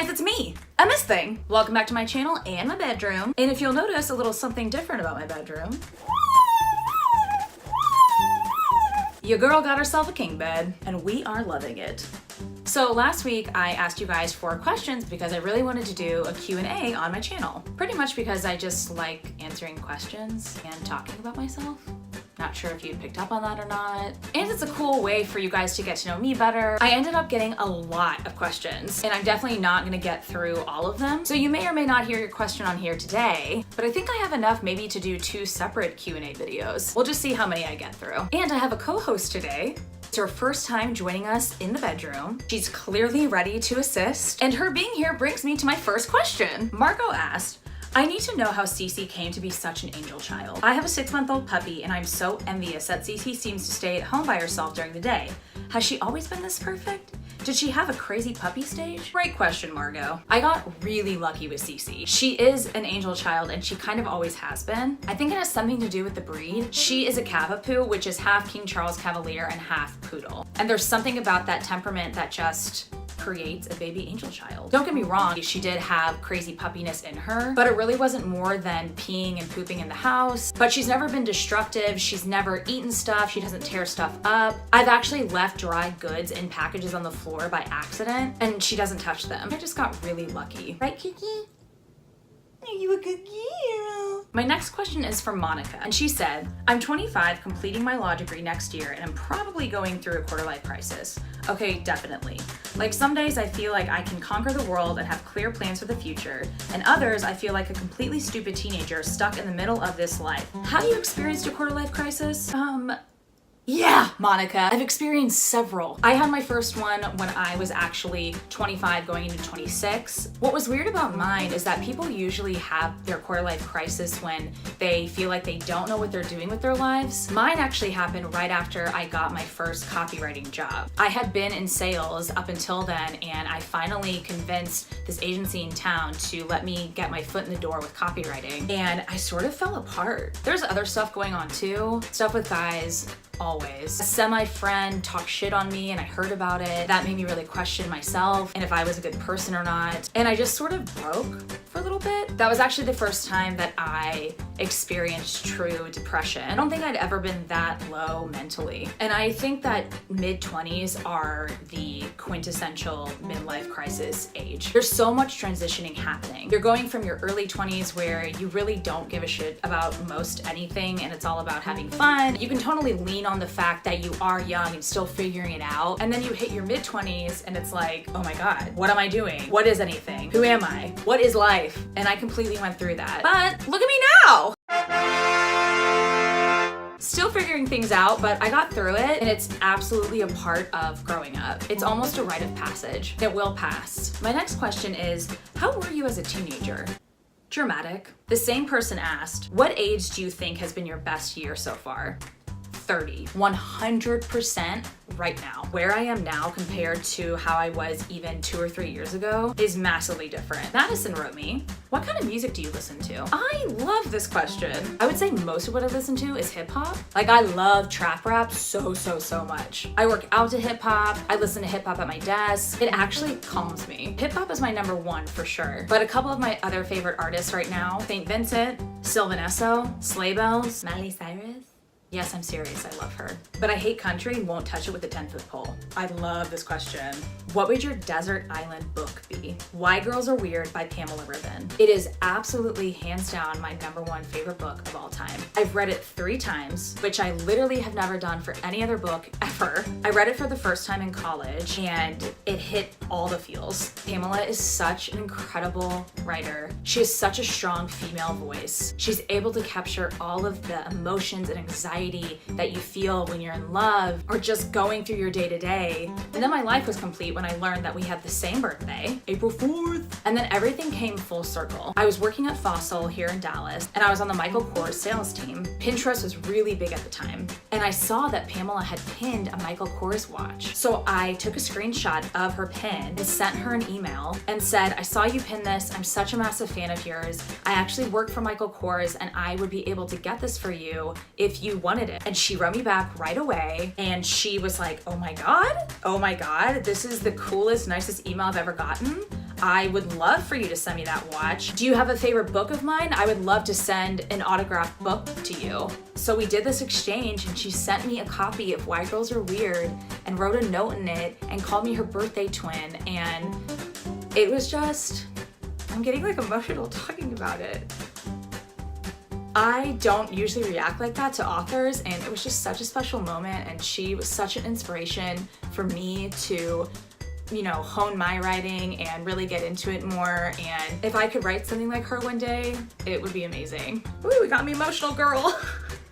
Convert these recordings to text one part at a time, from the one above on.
guys, it's me, a Miss Thing. Welcome back to my channel and my bedroom. And if you'll notice a little something different about my bedroom, your girl got herself a king bed and we are loving it. So last week I asked you guys for questions because I really wanted to do a Q&A on my channel. Pretty much because I just like answering questions and talking about myself. Not sure if you picked up on that or not. And it's a cool way for you guys to get to know me better. I ended up getting a lot of questions and I'm definitely not gonna get through all of them. So you may or may not hear your question on here today, but I think I have enough maybe to do 2 separate Q&A videos. We'll just see how many I get through. And I have a co-host today. It's her first time joining us in the bedroom. She's clearly ready to assist. And her being here brings me to my first question. Marco asked, I need to know how Cece came to be such an angel child. I have a 6-month-old puppy and I'm so envious that Cece seems to stay at home by herself during the day. Has she always been this perfect? Did she have a crazy puppy stage? Great question, Margot. I got really lucky with Cece. She is an angel child and she kind of always has been. I think it has something to do with the breed. She is a Cavapoo, which is half King Charles Cavalier and half Poodle. And there's something about that temperament that just creates a baby angel child. Don't get me wrong, she did have crazy puppiness in her, but it really wasn't more than peeing and pooping in the house. But she's never been destructive, she's never eaten stuff, she doesn't tear stuff up. I've actually left dry goods in packages on the floor by accident, and she doesn't touch them. I just got really lucky. Right, Kiki? Are you a good girl? My next question is from Monica, and she said, I'm 25, completing my law degree next year, and I'm probably going through a quarter-life crisis. Okay, definitely. Like some days I feel like I can conquer the world and have clear plans for the future, and others I feel like a completely stupid teenager stuck in the middle of this life. Have you experienced a quarter-life crisis? Yeah, Monica, I've experienced several. I had my first one when I was actually 25 going into 26. What was weird about mine is that people usually have their quarter-life crisis when they feel like they don't know what they're doing with their lives. Mine actually happened right after I got my first copywriting job. I had been in sales up until then, and I finally convinced this agency in town to let me get my foot in the door with copywriting, and I sort of fell apart. There's other stuff going on too, stuff with guys. Always. A semi-friend talked shit on me and I heard about it. That made me really question myself and if I was a good person or not. And I just sort of broke for a little bit. That was actually the first time that I experienced true depression. I don't think I'd ever been that low mentally. And I think that mid-20s are the quintessential midlife crisis age. There's so much transitioning happening. You're going from your early 20s where you really don't give a shit about most anything and it's all about having fun. You can totally lean on the fact that you are young and still figuring it out. And then you hit your mid-20s and it's like, oh my God, what am I doing? What is anything? Who am I? What is life? And I completely went through that. But look at me now! Still figuring things out, but I got through it and it's absolutely a part of growing up. It's almost a rite of passage. It will pass. My next question is, how were you as a teenager? Dramatic. The same person asked, what age do you think has been your best year so far? 30. 100% right now. Where I am now compared to how I was even 2 or 3 years ago is massively different. Madison wrote me, what kind of music do you listen to? I love this question. I would say most of what I listen to is hip hop. Like I love trap rap so much. I work out to hip hop. I listen to hip hop at my desk. It actually calms me. Hip hop is my #1 for sure. But a couple of my other favorite artists right now, St. Vincent, Sylvan Esso, Sleigh Bells, Miley Cyrus. Yes, I'm serious, I love her. But I hate country and won't touch it with a 10-foot pole. I love this question. What would your desert island book be? Why Girls Are Weird by Pamela Ribbon. It is absolutely hands down my #1 favorite book of all time. I've read it 3 times, which I literally have never done for any other book ever. I read it for the first time in college and it hit all the feels. Pamela is such an incredible writer. She has such a strong female voice. She's able to capture all of the emotions and anxiety that you feel when you're in love or just going through your day-to-day. And then my life was complete when I learned that we had the same birthday, April 4th. And then everything came full circle. I was working at Fossil here in Dallas and I was on the Michael Kors sales team. Pinterest was really big at the time. And I saw that Pamela had pinned a Michael Kors watch. So I took a screenshot of her pin and sent her an email and said, I saw you pin this. I'm such a massive fan of yours. I actually work for Michael Kors and I would be able to get this for you if you wanted it. And she wrote me back right away and she was like, oh my God, this is the coolest, nicest email I've ever gotten. I would love for you to send me that watch. Do you have a favorite book of mine? I would love to send an autographed book to you. So we did this exchange and she sent me a copy of Why Girls Are Weird and wrote a note in it and called me her birthday twin. And it was just, I'm getting like emotional talking about it. I don't usually react like that to authors, and it was just such a special moment, and she was such an inspiration for me to, you know, hone my writing and really get into it more. And if I could write something like her one day, it would be amazing. Ooh, it got me emotional, girl.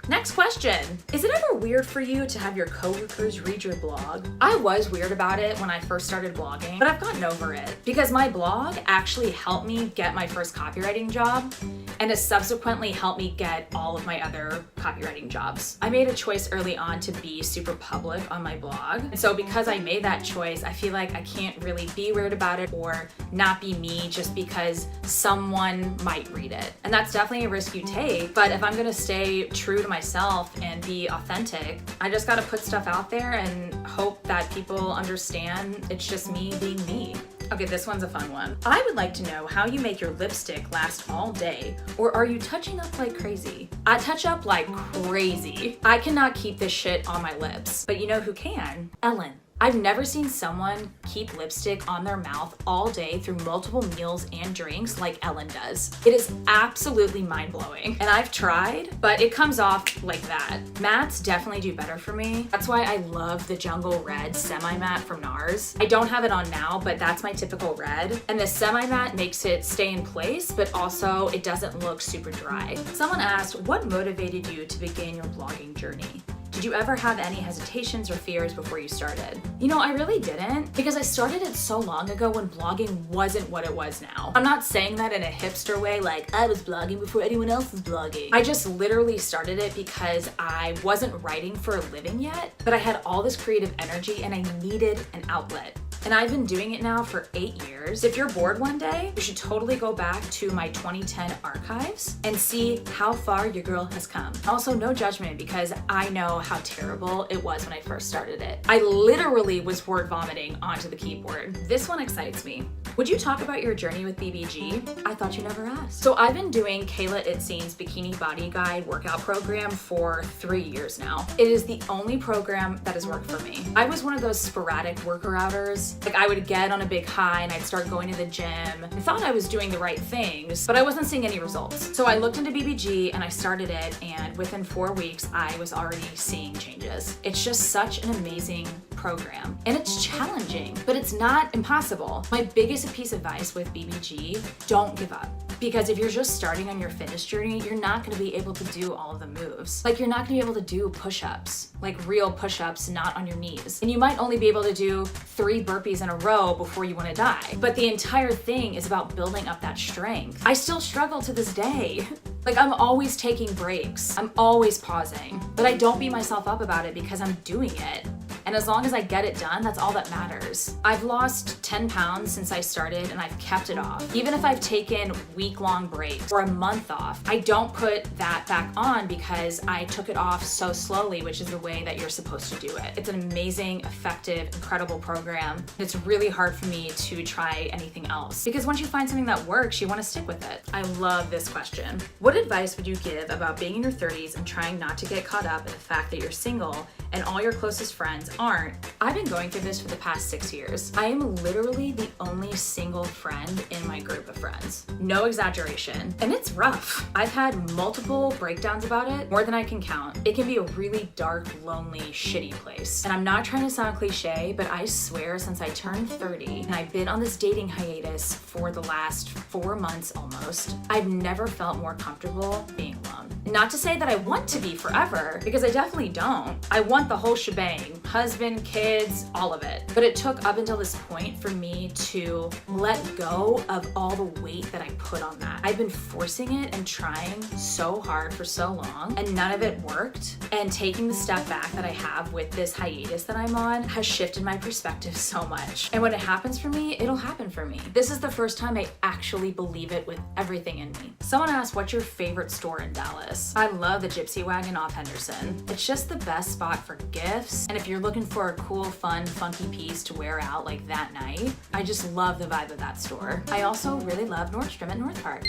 Next question. Is it ever weird for you to have your coworkers read your blog? I was weird about it when I first started blogging, but I've gotten over it because my blog actually helped me get my first copywriting job and has subsequently helped me get all of my other copywriting jobs. I made a choice early on to be super public on my blog. And so because I made that choice, I feel like I can't really be weird about it or not be me just because someone might read it. And that's definitely a risk you take. But if I'm gonna stay true to myself and be authentic, I just gotta put stuff out there and hope that people understand it's just me being me. Okay, this one's a fun one. I would like to know how you make your lipstick last all day, or are you touching up like crazy? I touch up like crazy. I cannot keep this shit on my lips, but you know who can? Ellen. I've never seen someone keep lipstick on their mouth all day through multiple meals and drinks like Ellen does. It is absolutely mind-blowing. And I've tried, but it comes off like that. Mattes definitely do better for me. That's why I love the Jungle Red semi-matte from NARS. I don't have it on now, but that's my typical red. And the semi-matte makes it stay in place, but also it doesn't look super dry. Someone asked, what motivated you to begin your blogging journey? Did you ever have any hesitations or fears before you started? You know, I really didn't, because I started it so long ago when blogging wasn't what it was now. I'm not saying that in a hipster way, like I was blogging before anyone else was blogging. I just literally started it because I wasn't writing for a living yet, but I had all this creative energy and I needed an outlet. And I've been doing it now for 8 years. If you're bored one day, you should totally go back to my 2010 archives and see how far your girl has come. Also, no judgment, because I know how terrible it was when I first started it. I literally was word vomiting onto the keyboard. This one excites me. Would you talk about your journey with BBG? I thought you never asked. So I've been doing Kayla Itzein's Bikini Body Guide workout program for 3 years now. It is the only program that has worked for me. I was one of those sporadic worker-outers. Like I would get on a big high and I'd start going to the gym. I thought I was doing the right things, but I wasn't seeing any results. So I looked into BBG and I started it, and within 4 weeks, I was already seeing changes. It's just such an amazing program, and it's challenging, but it's not impossible. My biggest piece of advice with BBG, don't give up. Because if you're just starting on your fitness journey, you're not gonna be able to do all of the moves. Like you're not gonna be able to do push-ups, like real push-ups, not on your knees. And you might only be able to do 3 burpees in a row before you wanna die. But the entire thing is about building up that strength. I still struggle to this day. Like I'm always taking breaks. I'm always pausing, but I don't beat myself up about it because I'm doing it. And as long as I get it done, that's all that matters. I've lost 10 pounds since I started and I've kept it off. Even if I've taken week-long breaks or a month off, I don't put that back on because I took it off so slowly, which is the way that you're supposed to do it. It's an amazing, effective, incredible program. It's really hard for me to try anything else because once you find something that works, you want to stick with it. I love this question. What advice would you give about being in your 30s and trying not to get caught up in the fact that you're single and all your closest friends aren't? I've been going through this for the past 6 years. I am literally the only single friend in my group of friends. No exaggeration. And it's rough. I've had multiple breakdowns about it, more than I can count. It can be a really dark, lonely, shitty place. And I'm not trying to sound cliche, but I swear since I turned 30 and I've been on this dating hiatus for the last 4 months almost, I've never felt more comfortable being alone. Not to say that I want to be forever, because I definitely don't. I want the whole shebang, husband, kids, all of it. But it took up until this point for me to let go of all the weight that I put on that. I've been forcing it and trying so hard for so long, and none of it worked. And taking the step back that I have with this hiatus that I'm on has shifted my perspective so much. And when it happens for me, it'll happen for me. This is the first time I actually believe it with everything in me. Someone asked, what's your favorite store in Dallas? I love the Gypsy Wagon off Henderson. It's just the best spot for gifts. And if you're looking for a cool, fun, funky piece to wear out like that night, I just love the vibe of that store. I also really love Nordstrom at North Park.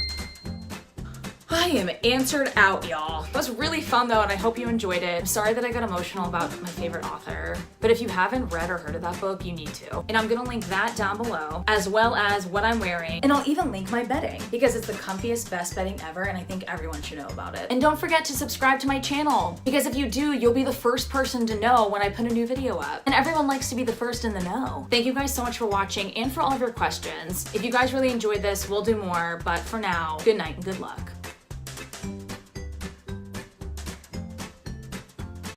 I am answered out, y'all. It was really fun though, and I hope you enjoyed it. I'm sorry that I got emotional about my favorite author, but if you haven't read or heard of that book, you need to. And I'm gonna link that down below, as well as what I'm wearing, and I'll even link my bedding, because it's the comfiest, best bedding ever, and I think everyone should know about it. And don't forget to subscribe to my channel, because if you do, you'll be the first person to know when I put a new video up. And everyone likes to be the first in the know. Thank you guys so much for watching and for all of your questions. If you guys really enjoyed this, we'll do more, but for now, good night and good luck.